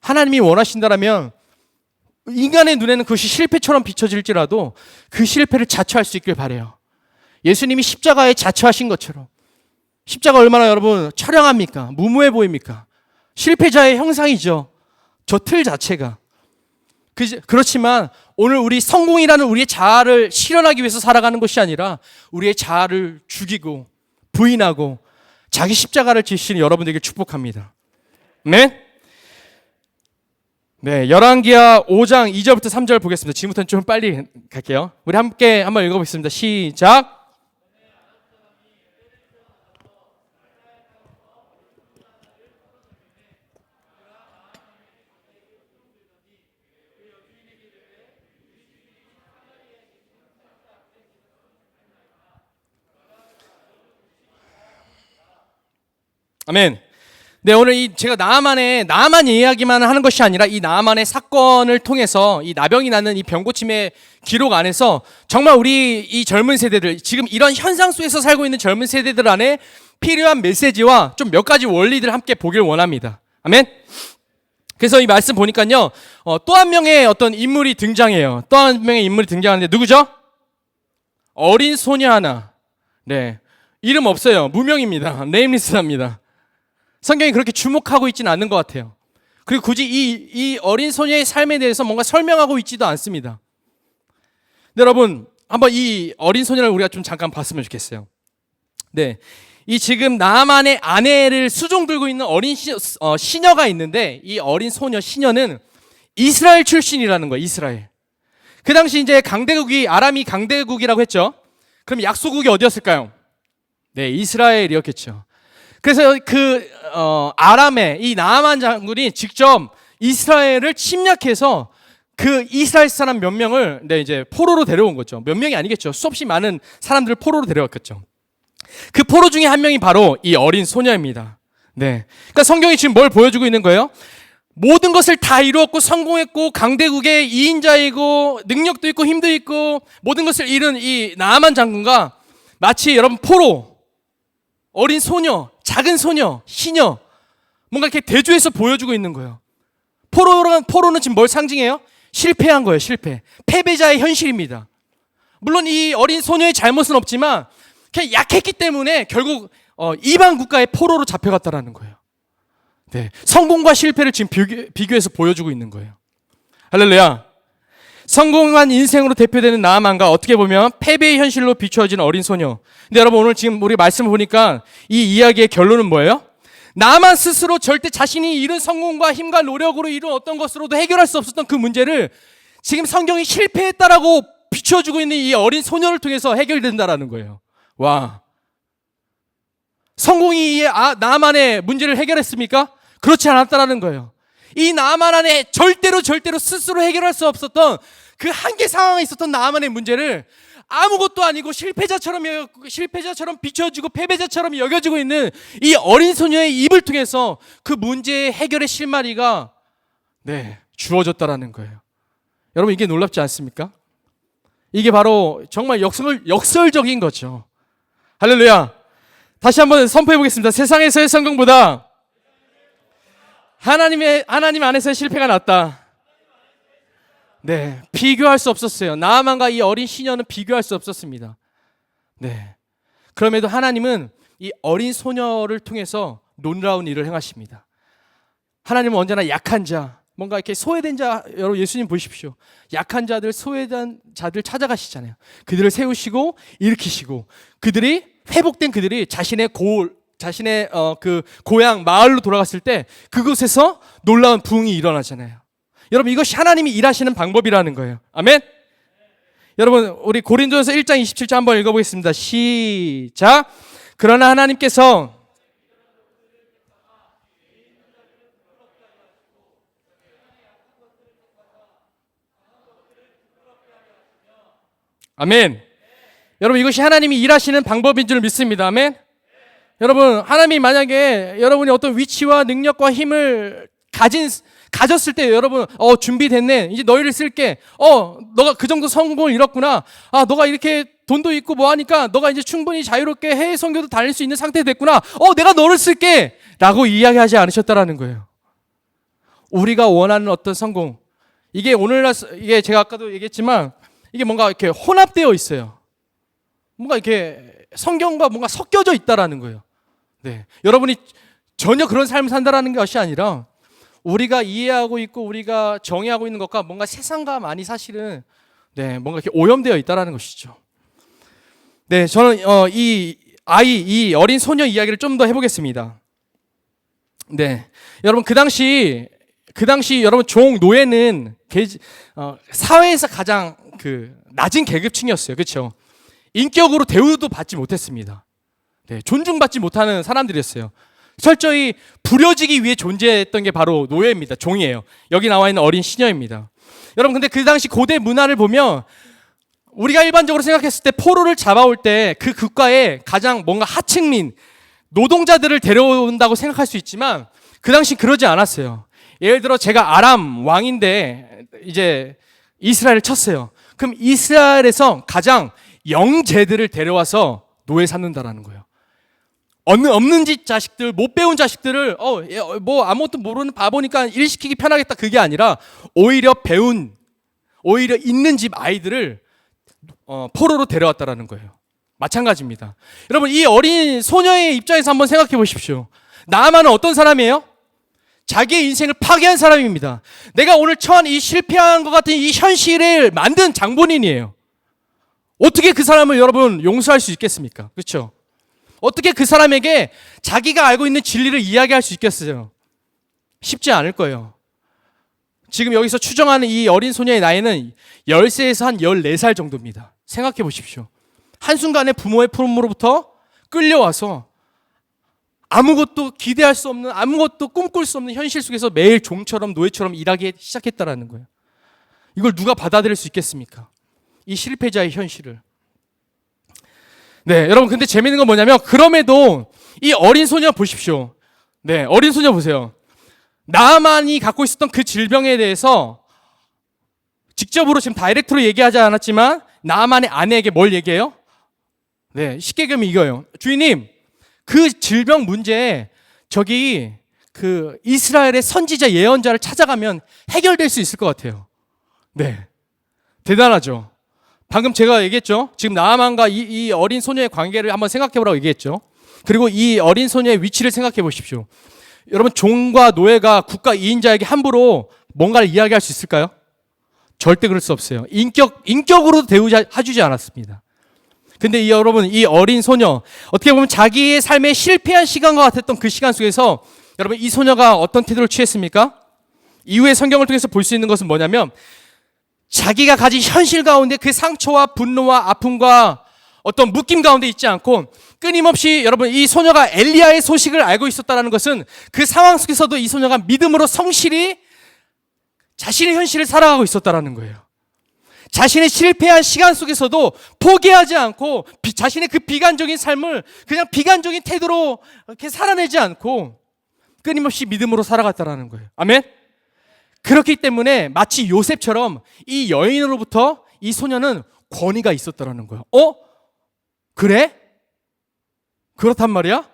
하나님이 원하신다라면 인간의 눈에는 그것이 실패처럼 비춰질지라도 그 실패를 자처할 수 있길 바라요. 예수님이 십자가에 자처하신 것처럼. 십자가 얼마나 여러분 처량합니까? 무모해 보입니까? 실패자의 형상이죠. 저 틀 자체가. 그렇지만 오늘 우리 성공이라는 우리의 자아를 실현하기 위해서 살아가는 것이 아니라 우리의 자아를 죽이고 부인하고 자기 십자가를 지시는 여러분들에게 축복합니다. 네? 네, 열왕기하 5장 2절부터 3절 보겠습니다. 지금부터는 좀 빨리 갈게요. 우리 함께 한번 읽어보겠습니다. 시작. 아멘. 네, 오늘 제가 나만 이야기만 하는 것이 아니라 이 나만의 사건을 통해서 이 나병이 나는 이 병고침의 기록 안에서 정말 우리 이 젊은 세대들, 지금 이런 현상 속에서 살고 있는 젊은 세대들 안에 필요한 메시지와 좀 몇 가지 원리들을 함께 보길 원합니다. 아멘. 그래서 이 말씀 보니까요, 또 한 명의 어떤 인물이 등장해요. 또 한 명의 인물이 등장하는데 누구죠? 어린 소녀 하나. 네, 이름 없어요. 무명입니다. 네임리스합니다. 성경이 그렇게 주목하고 있지는 않는 것 같아요. 그리고 굳이 이 어린 소녀의 삶에 대해서 뭔가 설명하고 있지도 않습니다. 네, 여러분, 한번 이 어린 소녀를 우리가 좀 잠깐 봤으면 좋겠어요. 네, 이 지금 나만의 아내를 수종 들고 있는 어린 시녀가 있는데 이 어린 시녀는 이스라엘 출신이라는 거예요. 이스라엘. 그 당시 이제 강대국이 아람이 강대국이라고 했죠. 그럼 약소국이 어디였을까요? 네, 이스라엘이었겠죠. 그래서 아람의 이 나아만 장군이 직접 이스라엘을 침략해서 그 이스라엘 사람 몇 명을 이제 포로로 데려온 거죠. 몇 명이 아니겠죠. 수없이 많은 사람들을 포로로 데려왔겠죠. 그 포로 중에 한 명이 바로 이 어린 소녀입니다. 네. 그러니까 성경이 지금 뭘 보여주고 있는 거예요? 모든 것을 다 이루었고 성공했고 강대국의 2인자이고 능력도 있고 힘도 있고 모든 것을 이룬 이 나아만 장군과 마치 여러분 포로, 어린 소녀, 작은 소녀, 시녀 뭔가 이렇게 대조해서 보여주고 있는 거예요. 포로는 지금 뭘 상징해요? 실패한 거예요. 실패. 패배자의 현실입니다. 물론 이 어린 소녀의 잘못은 없지만 그냥 약했기 때문에 결국 이방 국가의 포로로 잡혀갔다라는 거예요. 네, 성공과 실패를 지금 비교해서 보여주고 있는 거예요. 할렐루야. 성공한 인생으로 대표되는 나아만과 어떻게 보면 패배의 현실로 비추어진 어린 소녀. 근데 여러분 오늘 지금 우리 말씀을 보니까 이 이야기의 결론은 뭐예요? 나아만 스스로 절대 자신이 이룬 성공과 힘과 노력으로 이룬 어떤 것으로도 해결할 수 없었던 그 문제를 지금 성경이 실패했다라고 비추어주고 있는 이 어린 소녀를 통해서 해결된다라는 거예요. 와. 성공이 나아만의 문제를 해결했습니까? 그렇지 않았다라는 거예요. 이 나아만 안에 절대로 스스로 해결할 수 없었던 그 한계 상황에 있었던 나아만의 문제를 아무것도 아니고 실패자처럼 비춰지고 패배자처럼 여겨지고 있는 이 어린 소녀의 입을 통해서 그 문제의 해결의 실마리가 주어졌다라는 거예요. 여러분 이게 놀랍지 않습니까? 이게 바로 정말 역설적인 거죠. 할렐루야. 다시 한번 선포해 보겠습니다. 세상에서의 성공보다 하나님 안에서의 실패가 낫다. 네, 비교할 수 없었어요. 나아만과 이 어린 시녀는 비교할 수 없었습니다. 네, 그럼에도 하나님은 이 어린 소녀를 통해서 놀라운 일을 행하십니다. 하나님은 언제나 약한 자, 뭔가 이렇게 소외된 자, 여러분 예수님 보십시오. 약한 자들, 소외된 자들 찾아가시잖아요. 그들을 세우시고 일으키시고 그들이 회복된 그들이 자신의 그 고향 마을로 돌아갔을 때 그곳에서 놀라운 부흥이 일어나잖아요. 여러분, 이것이 하나님이 일하시는 방법이라는 거예요. 아멘. 여러분, 우리 고린도전서 1장 27절 한번 읽어보겠습니다. 시작. 그러나 하나님께서 아멘. 여러분, 이것이 하나님이 일하시는 방법인 줄 믿습니다. 아멘. 여러분, 하나님이 만약에 여러분이 어떤 위치와 능력과 힘을 가졌을 때 여러분 준비됐네, 이제 너희를 쓸게, 너가 그 정도 성공을 이뤘구나, 너가 이렇게 돈도 있고 뭐 하니까 너가 이제 충분히 자유롭게 해외 선교도 다닐 수 있는 상태 됐구나, 내가 너를 쓸게 라고 이야기하지 않으셨다라는 거예요. 우리가 원하는 어떤 성공, 이게 오늘날, 이게 제가 아까도 얘기했지만 이게 뭔가 이렇게 혼합되어 있어요. 뭔가 이렇게 성경과 뭔가 섞여져 있다라는 거예요. 네, 여러분이 전혀 그런 삶을 산다라는 것이 아니라 우리가 이해하고 있고 우리가 정의하고 있는 것과 뭔가 세상과 많이 사실은 뭔가 이렇게 오염되어 있다라는 것이죠. 네, 저는 이 어린 소녀 이야기를 좀 더 해보겠습니다. 네, 여러분, 그 당시 여러분 노예는 사회에서 가장 낮은 계급층이었어요. 그렇죠? 인격으로 대우도 받지 못했습니다. 존중받지 못하는 사람들이었어요. 철저히 부려지기 위해 존재했던 게 바로 노예입니다. 종이에요. 여기 나와 있는 어린 시녀입니다. 여러분, 근데 그 당시 고대 문화를 보면 우리가 일반적으로 생각했을 때 포로를 잡아올 때 그 국가에 가장 뭔가 하층민 노동자들을 데려온다고 생각할 수 있지만 그 당시 그러지 않았어요. 예를 들어 제가 아람 왕인데 이제 이스라엘을 쳤어요. 그럼 이스라엘에서 가장 영재들을 데려와서 노예 삼는다라는 거예요. 없는 집 자식들, 못 배운 자식들을 뭐 아무것도 모르는 바보니까 일 시키기 편하겠다, 그게 아니라 오히려 있는 집 아이들을 포로로 데려왔다라는 거예요. 마찬가지입니다. 여러분, 이 어린 소녀의 입장에서 한번 생각해 보십시오. 나아만은 어떤 사람이에요? 자기의 인생을 파괴한 사람입니다. 내가 오늘 처한 이 실패한 것 같은 이 현실을 만든 장본인이에요. 어떻게 그 사람을 여러분 용서할 수 있겠습니까? 그렇죠? 어떻게 그 사람에게 자기가 알고 있는 진리를 이야기할 수 있겠어요? 쉽지 않을 거예요. 지금 여기서 추정하는 이 어린 소녀의 나이는 10세에서 한 14살 정도입니다. 생각해 보십시오. 한순간에 부모의 품으로부터 끌려와서 아무것도 기대할 수 없는, 아무것도 꿈꿀 수 없는 현실 속에서 매일 종처럼 노예처럼 일하기 시작했다라는 거예요. 이걸 누가 받아들일 수 있겠습니까? 이 실패자의 현실을. 네, 여러분, 근데 재밌는 건 뭐냐면 그럼에도 이 어린 소녀 보십시오. 네, 어린 소녀 보세요. 나아만이 갖고 있었던 그 질병에 대해서 직접으로 지금 다이렉트로 얘기하지 않았지만 나아만의 아내에게 뭘 얘기해요? 네, 쉽게 얘기하면 이거예요. 주인님, 그 질병 문제에 저기 그 이스라엘의 선지자 예언자를 찾아가면 해결될 수 있을 것 같아요. 네, 대단하죠. 방금 제가 얘기했죠. 지금 나아만과 이 어린 소녀의 관계를 한번 생각해 보라고 얘기했죠. 그리고 이 어린 소녀의 위치를 생각해 보십시오. 여러분, 종과 노예가 국가 2인자에게 함부로 뭔가를 이야기할 수 있을까요? 절대 그럴 수 없어요. 인격으로도 대우해주지 않았습니다. 근데 여러분, 이 어린 소녀, 어떻게 보면 자기의 삶에 실패한 시간과 같았던 그 시간 속에서 여러분, 이 소녀가 어떤 태도를 취했습니까? 이후에 성경을 통해서 볼 수 있는 것은 뭐냐면 자기가 가진 현실 가운데 그 상처와 분노와 아픔과 어떤 묶임 가운데 있지 않고 끊임없이, 여러분, 이 소녀가 엘리야의 소식을 알고 있었다는 것은 그 상황 속에서도 이 소녀가 믿음으로 성실히 자신의 현실을 살아가고 있었다는 거예요. 자신의 실패한 시간 속에서도 포기하지 않고 자신의 그 비관적인 삶을 그냥 비관적인 태도로 이렇게 살아내지 않고 끊임없이 믿음으로 살아갔다는 거예요. 아멘? 그렇기 때문에 마치 요셉처럼 이 여인으로부터 이 소녀는 권위가 있었다는 거예요. 그래? 그렇단 말이야?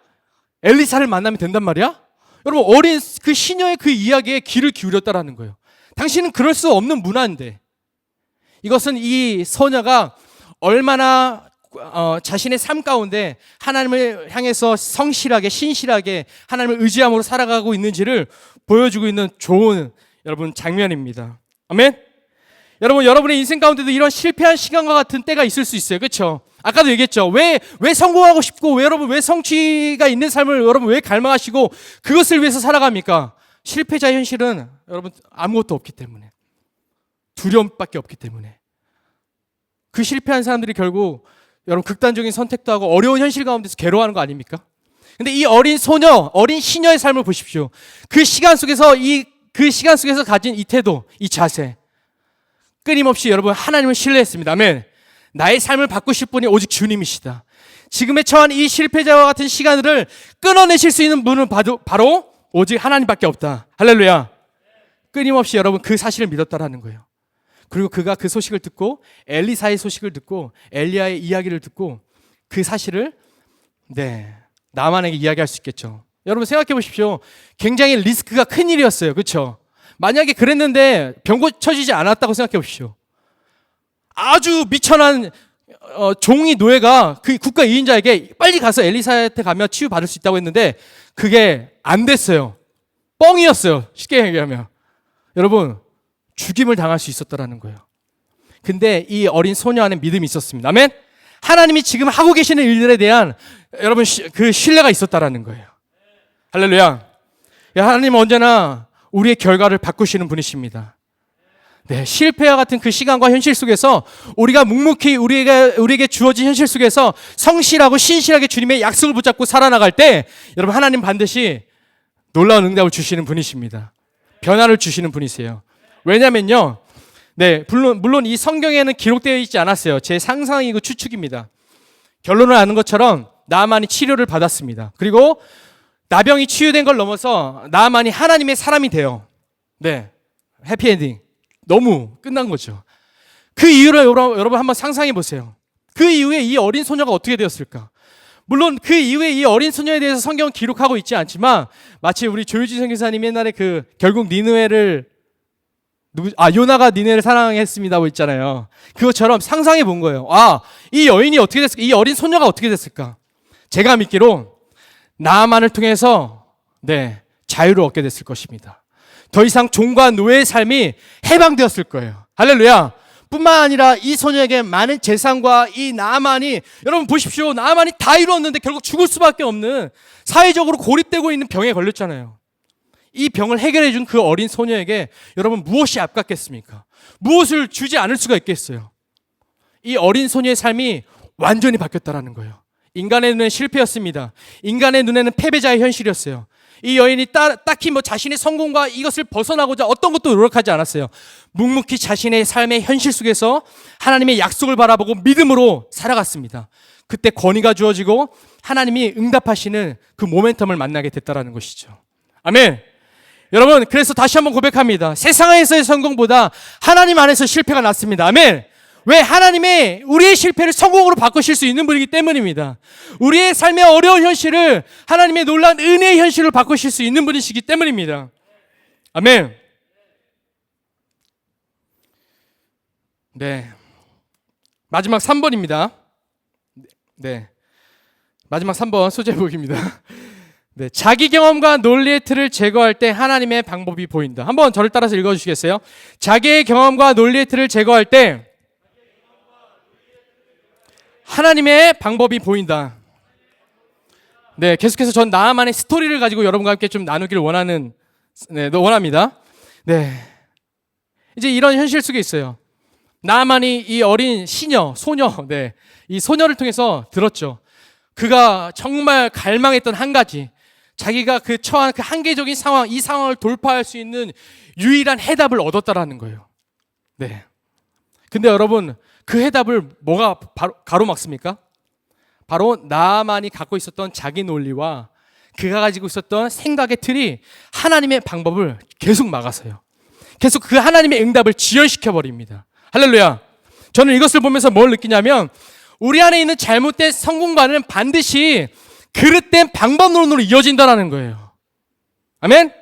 엘리사를 만나면 된단 말이야? 여러분, 어린 그 시녀의 그 이야기에 귀를 기울였다는 거예요. 당신은 그럴 수 없는 문화인데, 이것은 이 소녀가 얼마나 자신의 삶 가운데 하나님을 향해서 성실하게, 신실하게 하나님을 의지함으로 살아가고 있는지를 보여주고 있는 좋은 여러분 장면입니다. 아멘? 여러분, 여러분의 인생 가운데도 이런 실패한 시간과 같은 때가 있을 수 있어요. 그렇죠? 아까도 얘기했죠. 왜 성공하고 싶고, 왜 성취가 있는 삶을 여러분 왜 갈망하시고 그것을 위해서 살아갑니까? 실패자의 현실은 여러분 아무것도 없기 때문에, 두려움밖에 없기 때문에. 그 실패한 사람들이 결국 여러분 극단적인 선택도 하고 어려운 현실 가운데서 괴로워하는 거 아닙니까? 근데 이 어린 소녀, 어린 시녀의 삶을 보십시오. 그 시간 속에서 가진 이 태도, 이 자세, 끊임없이 여러분 하나님을 신뢰했습니다. 아멘. 나의 삶을 바꾸실 분이 오직 주님이시다. 지금에 처한 이 실패자와 같은 시간을 끊어내실 수 있는 분은 바로 오직 하나님밖에 없다. 할렐루야. 끊임없이 여러분 그 사실을 믿었다라는 거예요. 그리고 그가 그 소식을 듣고, 엘리사의 소식을 듣고, 엘리야의 이야기를 듣고 그 사실을 나만에게 이야기할 수 있겠죠. 여러분 생각해 보십시오. 굉장히 리스크가 큰 일이었어요. 그렇죠? 만약에 그랬는데 병 고쳐지지 않았다고 생각해 보십시오. 아주 미천한 종이 노예가 그 국가 2인자에게 빨리 가서 엘리사한테 가면 치유받을 수 있다고 했는데 그게 안 됐어요. 뻥이었어요. 쉽게 얘기하면. 여러분 죽임을 당할 수 있었다라는 거예요. 근데 이 어린 소녀 안에 믿음이 있었습니다. 아멘? 하나님이 지금 하고 계시는 일들에 대한 여러분 그 신뢰가 있었다라는 거예요. 할렐루야. 하나님은 언제나 우리의 결과를 바꾸시는 분이십니다. 네, 실패와 같은 그 시간과 현실 속에서 우리가 묵묵히 우리에게 주어진 현실 속에서 성실하고 신실하게 주님의 약속을 붙잡고 살아나갈 때 여러분 하나님 반드시 놀라운 응답을 주시는 분이십니다. 변화를 주시는 분이세요. 왜냐면요, 물론 이 성경에는 기록되어 있지 않았어요. 제 상상이고 추측입니다. 결론을 아는 것처럼 나아만이 치료를 받았습니다. 그리고 나병이 치유된 걸 넘어서 나아만이 하나님의 사람이 돼요. 네, 해피엔딩. 너무 끝난 거죠. 그 이유를 여러분 한번 상상해 보세요. 그 이후에 이 어린 소녀가 어떻게 되었을까? 물론 그 이후에 이 어린 소녀에 대해서 성경은 기록하고 있지 않지만 마치 우리 조유지 선교사님이 옛날에 결국 요나가 니느웨를 사랑했습니다 있잖아요. 그것처럼 상상해 본 거예요. 이 여인이 어떻게 됐을까? 이 어린 소녀가 어떻게 됐을까? 제가 믿기로 나아만을 통해서 자유를 얻게 됐을 것입니다. 더 이상 종과 노예의 삶이 해방되었을 거예요. 할렐루야. 뿐만 아니라 이 소녀에게 많은 재산과 이 나아만이, 여러분 보십시오. 나아만이 다 이루었는데 결국 죽을 수밖에 없는 사회적으로 고립되고 있는 병에 걸렸잖아요. 이 병을 해결해 준 그 어린 소녀에게 여러분 무엇이 아깝겠습니까? 무엇을 주지 않을 수가 있겠어요? 이 어린 소녀의 삶이 완전히 바뀌었다라는 거예요. 인간의 눈에는 실패였습니다. 인간의 눈에는 패배자의 현실이었어요. 이 여인이 딱히 자신의 성공과 이것을 벗어나고자 어떤 것도 노력하지 않았어요. 묵묵히 자신의 삶의 현실 속에서 하나님의 약속을 바라보고 믿음으로 살아갔습니다. 그때 권위가 주어지고 하나님이 응답하시는 그 모멘텀을 만나게 됐다라는 것이죠. 아멘. 여러분, 그래서 다시 한번 고백합니다. 세상에서의 성공보다 하나님 안에서 실패가 낫습니다. 아멘. 왜? 하나님이 우리의 실패를 성공으로 바꾸실 수 있는 분이기 때문입니다. 우리의 삶의 어려운 현실을 하나님의 놀라운 은혜의 현실로 바꾸실 수 있는 분이시기 때문입니다. 아멘. 네. 마지막 3번입니다. 네. 마지막 3번 소제목입니다. 네. 자기 경험과 논리의 틀을 제거할 때 하나님의 방법이 보인다. 한번 저를 따라서 읽어주시겠어요? 자기의 경험과 논리의 틀을 제거할 때 하나님의 방법이 보인다. 네, 계속해서 전 나아만의 스토리를 가지고 여러분과 함께 좀 나누기를 원합니다. 네, 이제 이런 현실 속에 있어요. 나아만이 이 어린 소녀, 이 소녀를 통해서 들었죠. 그가 정말 갈망했던 한 가지, 자기가 처한 그 한계적인 상황, 이 상황을 돌파할 수 있는 유일한 해답을 얻었다라는 거예요. 네. 근데 여러분, 그 해답을 뭐가 가로막습니까? 바로 나아만이 갖고 있었던 자기 논리와 그가 가지고 있었던 생각의 틀이 하나님의 방법을 계속 막아서요. 계속 그 하나님의 응답을 지연시켜 버립니다. 할렐루야. 저는 이것을 보면서 뭘 느끼냐면 우리 안에 있는 잘못된 성공관은 반드시 그릇된 방법론으로 이어진다는 거예요. 아멘?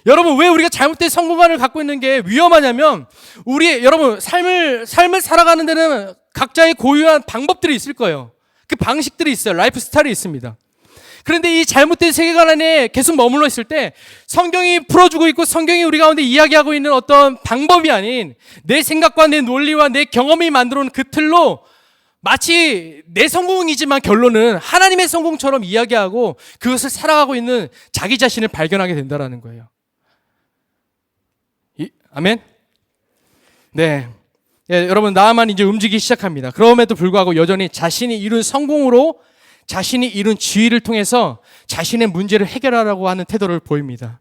여러분, 왜 우리가 잘못된 성공관을 갖고 있는 게 위험하냐면 여러분 삶을 살아가는 데는 각자의 고유한 방법들이 있을 거예요. 그 방식들이 있어요. 라이프 스타일이 있습니다. 그런데 이 잘못된 세계관 안에 계속 머물러 있을 때 성경이 풀어주고 있고 성경이 우리 가운데 이야기하고 있는 어떤 방법이 아닌 내 생각과 내 논리와 내 경험이 만들어 놓은 그 틀로 마치 내 성공이지만 결론은 하나님의 성공처럼 이야기하고 그것을 살아가고 있는 자기 자신을 발견하게 된다는 거예요. 아멘? 네. 예, 여러분, 나아만 이제 움직이기 시작합니다. 그럼에도 불구하고 여전히 자신이 이룬 성공으로 자신이 이룬 지위를 통해서 자신의 문제를 해결하려고 하는 태도를 보입니다.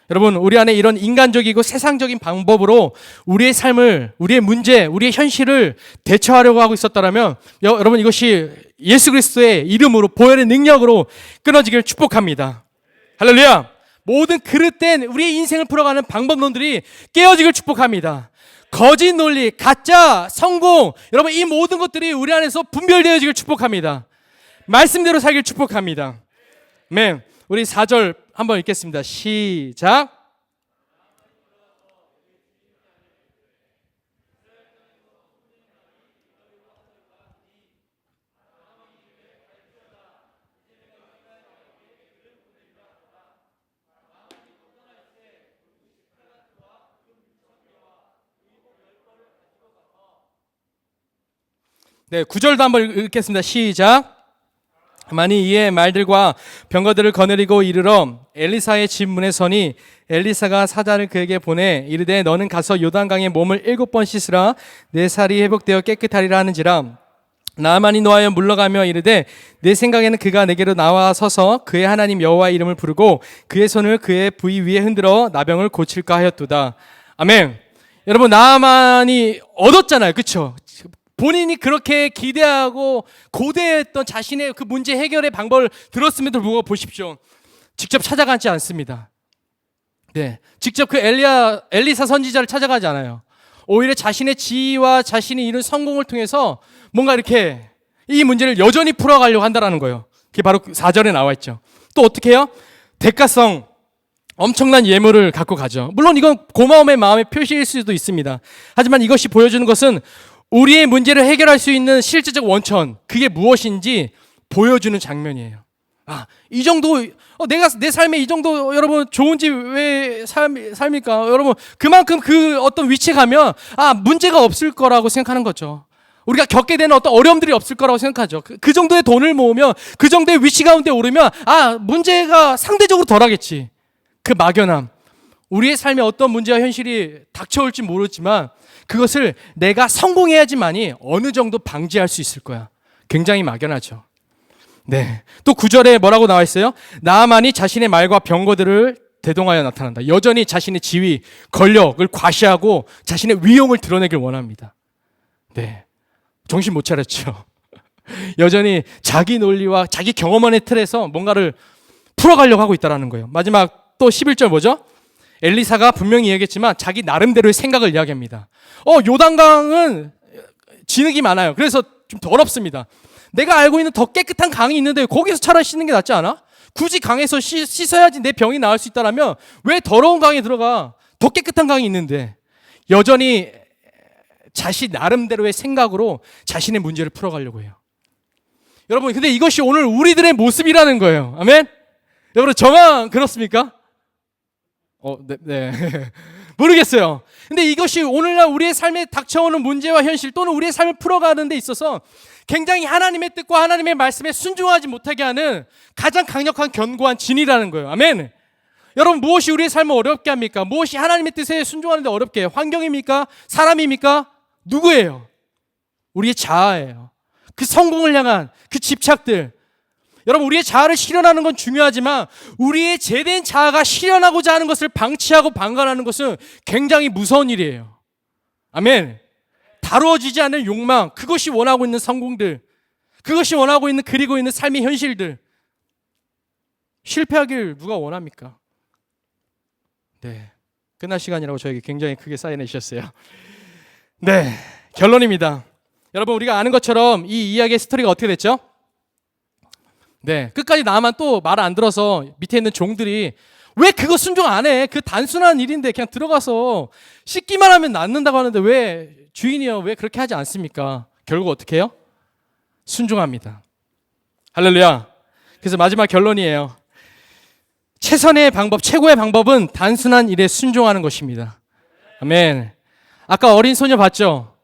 여러분, 우리 안에 이런 인간적이고 세상적인 방법으로 우리의 삶을, 우리의 문제, 우리의 현실을 대처하려고 하고 있었다면 여러분, 이것이 예수 그리스도의 이름으로 보혈의 능력으로 끊어지기를 축복합니다. 할렐루야! 모든 그릇된 우리의 인생을 풀어가는 방법론들이 깨어지기를 축복합니다. 거짓 논리, 가짜, 성공, 여러분, 이 모든 것들이 우리 안에서 분별되어지기를 축복합니다. 말씀대로 살기를 축복합니다. 아멘. 우리 4절 한번 읽겠습니다. 시작. 네, 9절도 한번 읽겠습니다. 시작. 만이 이에 말들과 병거들을 거느리고 이르러 엘리사의 집 문에 서니 엘리사가 사자를 그에게 보내 이르되 너는 가서 요단강에 몸을 7번 씻으라 내 살이 회복되어 깨끗하리라 하는지라. 나아만이 노하여 물러가며 이르되 내 생각에는 그가 내게로 나와 서서 그의 하나님 여호와의 이름을 부르고 그의 손을 그의 부위 위에 흔들어 나병을 고칠까 하였도다. 아멘. 여러분, 나아만이 얻었잖아요, 그렇죠? 본인이 그렇게 기대하고 고대했던 자신의 그 문제 해결의 방법을 들었음에도 불구하고 보십시오. 직접 찾아가지 않습니다. 네, 직접 그 엘리사 선지자를 찾아가지 않아요. 오히려 자신의 지위와 자신이 이룬 성공을 통해서 뭔가 이렇게 이 문제를 여전히 풀어가려고 한다는 거예요. 그게 바로 4절에 나와 있죠. 또 어떻게 해요? 대가성, 엄청난 예물을 갖고 가죠. 물론 이건 고마움의 마음의 표시일 수도 있습니다. 하지만 이것이 보여주는 것은 우리의 문제를 해결할 수 있는 실제적 원천, 그게 무엇인지 보여주는 장면이에요. 아, 이 정도, 내가 내 삶에 이 정도 여러분 좋은지 왜 삶일까? 여러분, 그만큼 그 어떤 위치에 가면 문제가 없을 거라고 생각하는 거죠. 우리가 겪게 되는 어떤 어려움들이 없을 거라고 생각하죠. 그 정도의 돈을 모으면, 그 정도의 위치 가운데 오르면 문제가 상대적으로 덜하겠지. 그 막연함. 우리의 삶에 어떤 문제와 현실이 닥쳐올지 모르지만 그것을 내가 성공해야지만이 어느 정도 방지할 수 있을 거야. 굉장히 막연하죠. 네. 또 9절에 뭐라고 나와 있어요? 나아만이 자신의 말과 병거들을 대동하여 나타난다. 여전히 자신의 지위, 권력을 과시하고 자신의 위용을 드러내길 원합니다. 네. 정신 못 차렸죠. 여전히 자기 논리와 자기 경험만의 틀에서 뭔가를 풀어가려고 하고 있다는 거예요. 마지막 또 11절 뭐죠? 엘리사가 분명히 얘기했지만 자기 나름대로의 생각을 이야기합니다. 요단강은 진흙이 많아요. 그래서 좀 더럽습니다. 내가 알고 있는 더 깨끗한 강이 있는데 거기서 차라리 씻는 게 낫지 않아? 굳이 강에서 씻어야지 내 병이 나을 수 있다면 왜 더러운 강에 들어가? 더 깨끗한 강이 있는데. 여전히 자신 나름대로의 생각으로 자신의 문제를 풀어가려고 해요. 여러분, 근데 이것이 오늘 우리들의 모습이라는 거예요. 아멘? 여러분, 저만 그렇습니까? 네. 모르겠어요. 근데 이것이 오늘날 우리의 삶에 닥쳐오는 문제와 현실 또는 우리의 삶을 풀어가는 데 있어서 굉장히 하나님의 뜻과 하나님의 말씀에 순종하지 못하게 하는 가장 강력한 견고한 진이라는 거예요. 아멘. 여러분, 무엇이 우리의 삶을 어렵게 합니까? 무엇이 하나님의 뜻에 순종하는 데 어렵게 해요? 환경입니까? 사람입니까? 누구예요? 우리의 자아예요. 그 성공을 향한 그 집착들. 여러분, 우리의 자아를 실현하는 건 중요하지만 우리의 제된 자아가 실현하고자 하는 것을 방치하고 방관하는 것은 굉장히 무서운 일이에요. 아멘. 다루어지지 않는 욕망, 그것이 원하고 있는 성공들, 그것이 원하고 있는 그리고 있는 삶의 현실들. 실패하길 누가 원합니까? 네, 끝날 시간이라고 저에게 굉장히 크게 사인해 주셨어요. 네, 결론입니다. 여러분, 우리가 아는 것처럼 이 이야기의 스토리가 어떻게 됐죠? 네, 끝까지 나만 또 말 안 들어서 밑에 있는 종들이 왜 그거 순종 안 해? 그 단순한 일인데 그냥 들어가서 씻기만 하면 낫는다고 하는데 왜 주인이요? 왜 그렇게 하지 않습니까? 결국 어떻게 해요? 순종합니다. 할렐루야. 그래서 마지막 결론이에요. 최선의 방법, 최고의 방법은 단순한 일에 순종하는 것입니다. 아멘. 아까 어린 소녀 봤죠?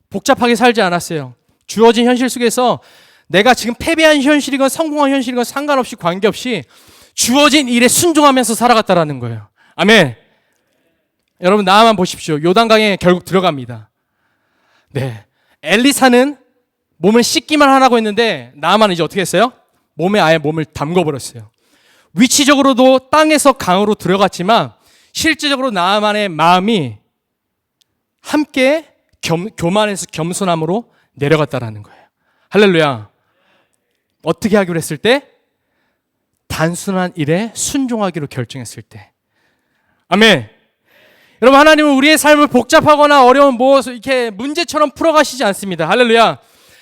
복잡하게 살지 않았어요. 주어진 현실 속에서 내가 지금 패배한 현실이건 성공한 현실이건 상관없이 관계없이 주어진 일에 순종하면서 살아갔다라는 거예요. 아멘. 여러분 나아만 보십시오. 요단강에 결국 들어갑니다. 네, 엘리사는 몸을 씻기만 하라고 했는데 나아만은 이제 어떻게 했어요? 몸에 아예 몸을 담궈버렸어요. 위치적으로도 땅에서 강으로 들어갔지만 실제적으로 나아만의 마음이 함께 교만해서 겸손함으로 내려갔다라는 거예요. 할렐루야. 어떻게 하기로 했을 때? 단순한 일에 순종하기로 결정했을 때. 아멘. 여러분 하나님은 우리의 삶을 복잡하거나 어려운 이렇게 문제처럼 풀어가시지 않습니다. 할렐루야.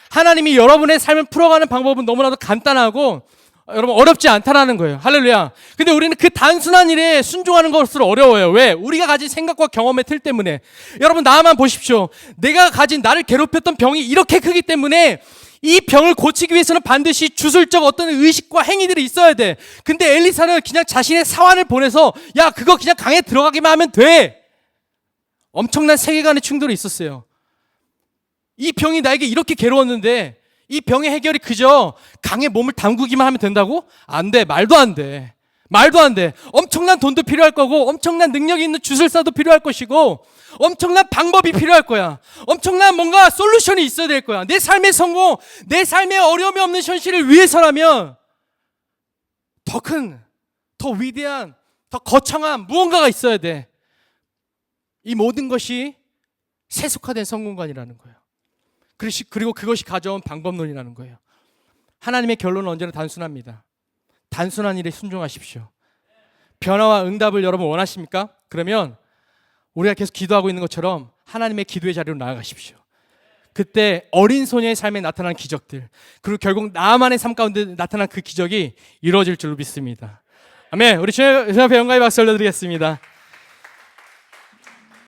하나님이 여러분의 삶을 풀어가는 방법은 너무나도 간단하고 여러분 어렵지 않다라는 거예요. 할렐루야. 근데 우리는 그 단순한 일에 순종하는 것으로 어려워요. 왜? 우리가 가진 생각과 경험의 틀 때문에. 여러분 나만 보십시오. 내가 가진 나를 괴롭혔던 병이 이렇게 크기 때문에 이 병을 고치기 위해서는 반드시 주술적 어떤 의식과 행위들이 있어야 돼. 근데 엘리사는 그냥 자신의 사환을 보내서 야 그거 그냥 강에 들어가기만 하면 돼. 엄청난 세계관의 충돌이 있었어요. 이 병이 나에게 이렇게 괴로웠는데 이 병의 해결이 그저 강에 몸을 담그기만 하면 된다고? 안 돼. 말도 안 돼. 말도 안 돼. 엄청난 돈도 필요할 거고 엄청난 능력이 있는 주술사도 필요할 것이고 엄청난 방법이 필요할 거야. 엄청난 뭔가 솔루션이 있어야 될 거야. 내 삶의 성공, 내 삶의 어려움이 없는 현실을 위해서라면 더 큰, 더 위대한, 더 거창한 무언가가 있어야 돼. 이 모든 것이 세속화된 성공관이라는 거예요. 그리고 그것이 가져온 방법론이라는 거예요. 하나님의 결론은 언제나 단순합니다. 단순한 일에 순종하십시오. 변화와 응답을 여러분 원하십니까? 그러면 우리가 계속 기도하고 있는 것처럼 하나님의 기도의 자리로 나아가십시오. 그때 어린 소녀의 삶에 나타난 기적들, 그리고 결국 나만의 삶 가운데 나타난 그 기적이 이루어질 줄로 믿습니다. 아멘. 우리 주님 앞에 영광의 박수 올려드리겠습니다.